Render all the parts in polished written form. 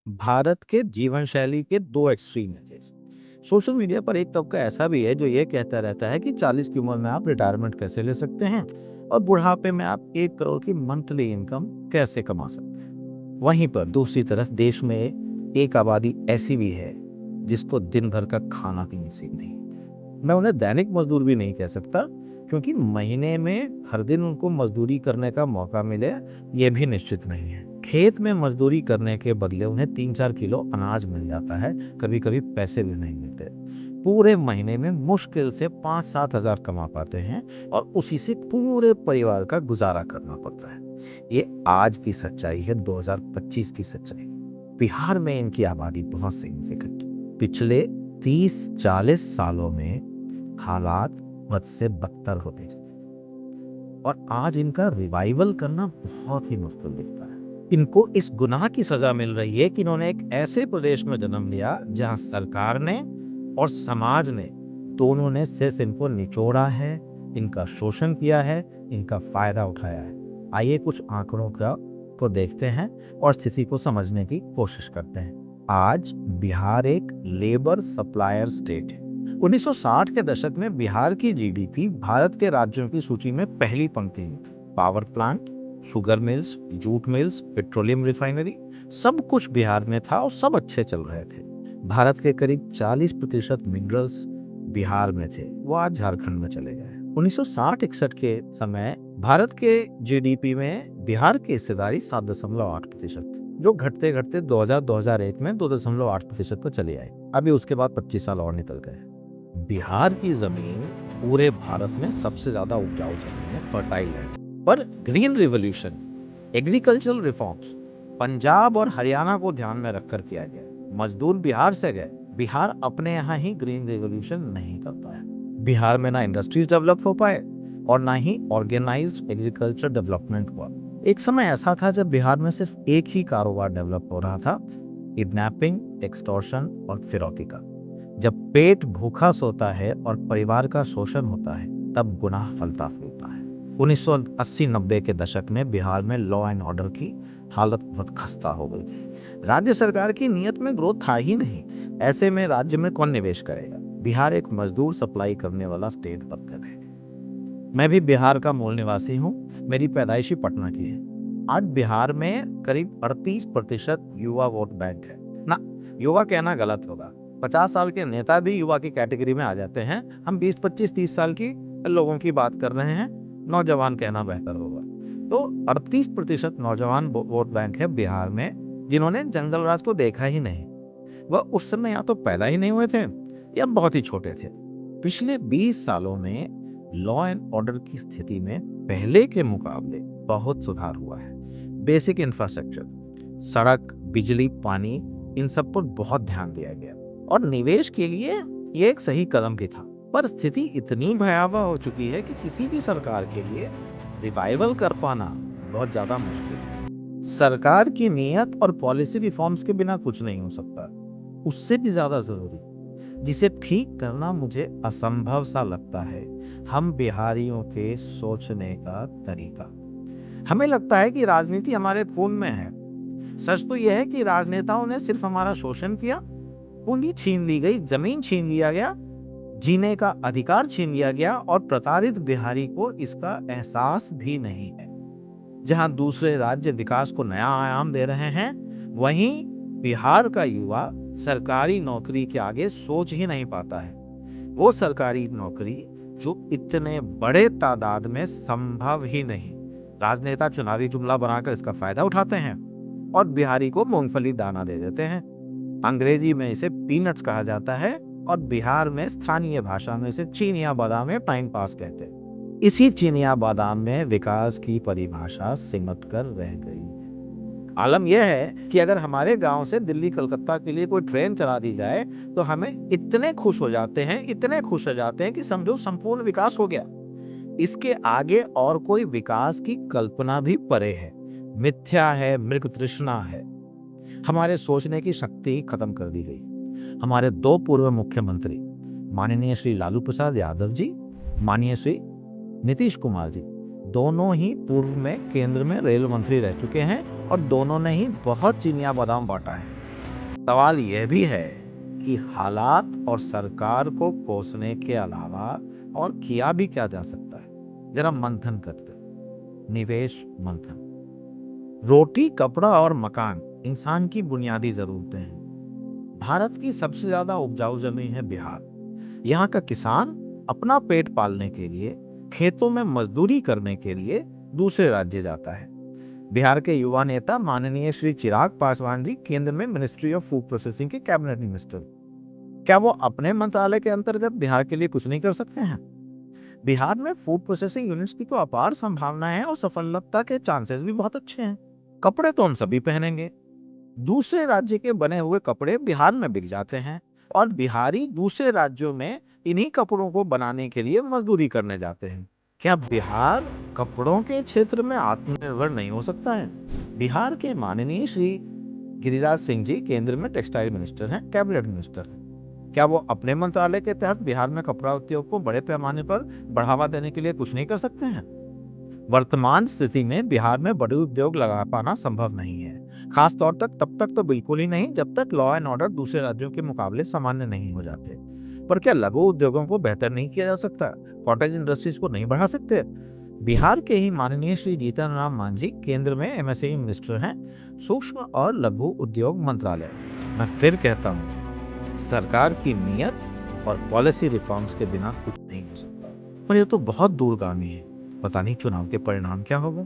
भारत के जीवन शैली के दो एक्सट्रीम है जैसे। सोशल मीडिया पर एक तबका ऐसा भी है जो ये कहता रहता है कि 40 की उम्र में आप रिटायरमेंट कैसे ले सकते हैं और बुढ़ापे में आप 1 करोड़ की मंथली इनकम कैसे कमा सकते हैं। वहीं पर दूसरी तरफ देश में एक आबादी ऐसी भी है जिसको दिन भर का खाना भी नसीब नहीं। मैं उन्हें दैनिक मजदूर भी नहीं कह सकता, क्योंकि महीने में हर दिन उनको मजदूरी करने का मौका मिले ये भी निश्चित नहीं है। खेत में मजदूरी करने के बदले उन्हें 3-4 किलो अनाज मिल जाता है, कभी कभी पैसे भी नहीं मिलते। पूरे महीने में मुश्किल से 5-7 हज़ार कमा पाते हैं और उसी से पूरे परिवार का गुजारा करना पड़ता है। ये आज की सच्चाई है, 2025 की सच्चाई। बिहार में इनकी आबादी बहुत सिग्निफिकेंट। पिछले 30-40 सालों में हालात बद से बदतर होते चले और आज इनका रिवाइवल करना बहुत ही मुश्किल दिखता है। इनको इस गुनाह की सजा मिल रही है कि इन्होंने एक ऐसे प्रदेश में जन्म लिया जहां सरकार ने और समाज ने दोनों ने सिर्फ इनको निचोड़ा है, इनका शोषण किया है, इनका फायदा उठाया है। आइए कुछ आंकड़ों को देखते हैं और स्थिति को समझने की कोशिश करते हैं। आज बिहार एक लेबर सप्लायर स्टेट है। 1960 के दशक में बिहार की जीडीपी भारत के राज्यों की सूची में पहली पंक्ति में थी। Power plant, sugar mills, jute mills, petroleum refinery, सब कुछ बिहार में था और सब अच्छे चल रहे थे। भारत के करीब 40% मिनरल्स बिहार में थे, वो आज झारखंड में चले गए। 1960-61 के समय भारत के जीडीपी में बिहार की हिस्सेदारी 7.8%, जो घटते घटते 2000-2001 में 2.8% पर चली आई। अभी उसके बाद 25 साल और निकल गए। बिहार की जमीन पूरे भारत में सबसे ज्यादा उपजाऊ जमीन है, फर्टाइल है। पर green revolution, agricultural reforms Punjab और हरियाणा को ध्यान में रखकर किया गया। मजदूर बिहार से गए, बिहार अपने यहाँ ही ग्रीन रिवॉल्यूशन नहीं कर पाया। बिहार में ना इंडस्ट्रीज डेवलप हो पाए और ना ही ऑर्गेनाइज्ड एग्रीकल्चर डेवलपमेंट हुआ। एक समय ऐसा था जब बिहार में सिर्फ एक ही कारोबार डेवलप हो रहा था, किडनैपिंग, एक्सटॉर्शन और फिरौती का। जब पेट भूखा सोता है और परिवार का शोषण होता है, तब गुनाह फलता फूलता है। 1980-90 के दशक में बिहार में लॉ एंड ऑर्डर की हालत बहुत खस्ता हो गई थी। राज्य सरकार की नीयत में ग्रोथ था ही नहीं। ऐसे में राज्य में कौन निवेश करेगा? बिहार एक मजदूर सप्लाई करने वाला स्टेट बनकर है। मैं भी बिहार का मूल निवासी हूँ। मेरी पैदाइशी पटना की है। आज बिहार में करीब 38% युवा वोट बैंक है ना। युवा कहना गलत होगा, 50 साल के नेता भी युवा की कैटेगरी में आ जाते हैं। हम 20, 25, 30 साल की लोगों की बात कर रहे हैं, नौजवान कहना बेहतर होगा। तो 38% नौजवान वोट बैंक है बिहार में, जिन्होंने जंगल राज को देखा ही नहीं। वह उस समय या तो पैदा ही नहीं हुए थे या बहुत ही छोटे थे। पिछले 20 सालों में लॉ एंड ऑर्डर की स्थिति में पहले के मुकाबले बहुत सुधार हुआ है। बेसिक इंफ्रास्ट्रक्चर, सड़क, बिजली, पानी, इन सब पर बहुत ध्यान दिया गया और निवेश के लिए ये एक सही कदम भी था। पर स्थिति इतनी भयावह हो चुकी है कि किसी भी सरकार के लिए रिवाइवल कर पाना बहुत ज्यादा मुश्किल है। सरकार की नीयत और पॉलिसी रिफॉर्म्स के बिना कुछ नहीं हो सकता। उससे भी ज्यादा जरूरी, जिसे ठीक करना मुझे असंभव सा लगता है, हम बिहारियों के सोचने का तरीका। हमें लगता है कि राजनीति हमारे खून में है। सच तो यह है कि राजनेताओं ने सिर्फ हमारा शोषण किया, पूंजी छीन ली गई, जमीन छीन लिया गया, जीने का अधिकार छीन लिया गया और प्रताड़ित बिहारी को इसका एहसास भी नहीं है। जहां दूसरे राज्य विकास को नया आयाम दे रहे हैं, वहीं बिहार का युवा सरकारी नौकरी के आगे सोच ही नहीं पाता है। वो सरकारी नौकरी जो इतने बड़े तादाद में संभव ही नहीं। राजनेता चुनावी जुमला बनाकर इसका फायदा उठाते हैं और बिहारी को मूंगफली दाना दे देते हैं। अंग्रेजी में इसे पीनट्स कहा जाता है और बिहार में स्थानीय भाषा में इसे चीनिया बादाम या टाइम पास कहते हैं। इसी चीनिया बादाम में विकास की परिभाषा सिमट कर रह गई। आलम यह है कि अगर हमारे गांव से दिल्ली कलकत्ता के लिए कोई ट्रेन चला दी जाए तो हमें इतने खुश हो जाते हैं, इतने खुश हो जाते हैं कि समझो संपूर्ण विकास हो गया। इसके आगे और कोई विकास की कल्पना भी परे है, मिथ्या है, मृग तृष्णा है। हमारे सोचने की शक्ति खत्म कर दी गई। हमारे दो पूर्व मुख्यमंत्री माननीय श्री लालू प्रसाद यादव जी, माननीय श्री नीतीश कुमार जी, दोनों ही पूर्व में केंद्र में रेल मंत्री रह चुके हैं और दोनों ने ही बहुत चिनिया बादाम बांटा है। सवाल यह भी है कि हालात और सरकार को कोसने के अलावा और किया भी क्या जा सकता है। जरा मंथन करते हैं। निवेश मंथन। रोटी, कपड़ा और मकान इंसान की बुनियादी जरूरतें हैं। भारत की सबसे ज्यादा उपजाऊ जमीन है बिहार। यहाँ का किसान अपना पेट पालने के लिए, खेतों में मजदूरी करने के लिए दूसरे राज्य जाता है। बिहार के युवा नेता माननीय श्री चिराग पासवान जी केंद्र में मिनिस्ट्री ऑफ फूड प्रोसेसिंग के कैबिनेट मिनिस्टर, क्या वो अपने मंत्रालय के अंतर्गत बिहार के लिए कुछ नहीं कर सकते हैं? बिहार में फूड प्रोसेसिंग यूनिट्स की तो अपार संभावना है और सफलता के चांसेस भी बहुत अच्छे हैं। कपड़े तो हम सभी पहनेंगे। दूसरे राज्य के बने हुए कपड़े बिहार में बिक जाते हैं और बिहारी दूसरे राज्यों में इन्हीं कपड़ों को बनाने के लिए मजदूरी करने जाते हैं। क्या बिहार कपड़ों के क्षेत्र में आत्मनिर्भर नहीं हो सकता है? बिहार के माननीय श्री गिरिराज सिंह जी केंद्र में टेक्सटाइल मिनिस्टर हैं, कैबिनेट मिनिस्टर हैं। क्या वो अपने मंत्रालय के तहत बिहार में कपड़ा उद्योग को बड़े पैमाने पर बढ़ावा देने के लिए कुछ नहीं कर सकते हैं? वर्तमान स्थिति में बिहार में बड़े उद्योग लगा पाना संभव नहीं है, खास तौर तक तब तक तो बिल्कुल ही नहीं जब तक लॉ एंड ऑर्डर दूसरे राज्यों के मुकाबले सामान्य नहीं हो जाते। पर क्या लघु उद्योगों को बेहतर नहीं किया जा सकता? कॉटेज इंडस्ट्रीज को नहीं बढ़ा सकते? बिहार के ही माननीय श्री जीतन राम मांझी केंद्र में एमएसएमई मिनिस्टर हैं, सूक्ष्म और लघु उद्योग मंत्रालय। मैं फिर कहता हूँ, सरकार की नीयत और पॉलिसी रिफॉर्म्स के बिना कुछ नहीं हो सकता। पर यह तो बहुत दूरगामी है। पता नहीं चुनाव के परिणाम क्या होगा,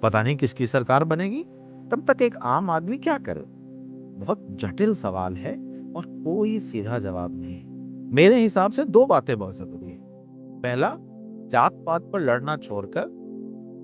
पता नहीं किसकी सरकार बनेगी, तब तक एक आम आदमी क्या करे? बहुत जटिल सवाल है और कोई सीधा जवाब नहीं है। मेरे हिसाब से दो बातें बहुत जरूरी है। पहला, जात पात पर लड़ना छोड़कर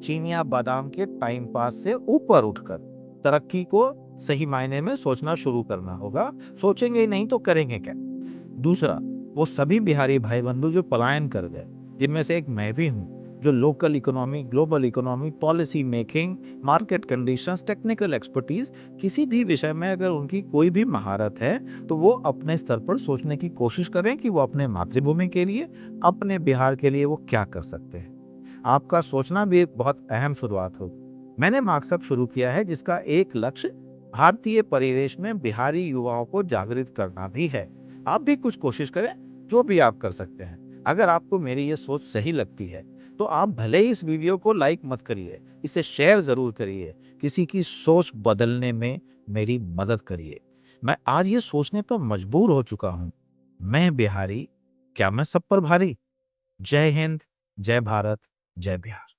चीनिया बादाम के टाइम पास से ऊपर उठकर तरक्की को सही मायने में सोचना शुरू करना होगा। सोचेंगे ही नहीं तो करेंगे क्या? दूसरा, वो सभी बिहारी भाई बंधु जो पलायन कर गए, जिनमें से एक मैं भी हूँ, जो local economy, global economy, policy making, market conditions, technical expertise, किसी भी विषय में अगर उनकी कोई भी महारत है तो वो अपने स्तर पर सोचने की कोशिश करें कि वो अपने मातृभूमि के लिए, अपने बिहार के लिए वो क्या कर सकते हैं। आपका सोचना भी एक बहुत अहम शुरुआत हो। मैंने मार्क्सअप शुरू किया है जिसका एक लक्ष्य भारतीय परिवेश में बिहारी युवाओं को जागृत करना भी है। आप भी कुछ कोशिश करें, जो भी आप कर सकते हैं। अगर आपको मेरी ये सोच सही लगती है तो आप भले ही इस वीडियो को लाइक मत करिए, इसे शेयर जरूर करिए, किसी की सोच बदलने में मेरी मदद करिए। मैं आज ये सोचने पर मजबूर हो चुका हूं, मैं बिहारी, क्या मैं सब पर भारी? जय हिंद, जय भारत, जय बिहार।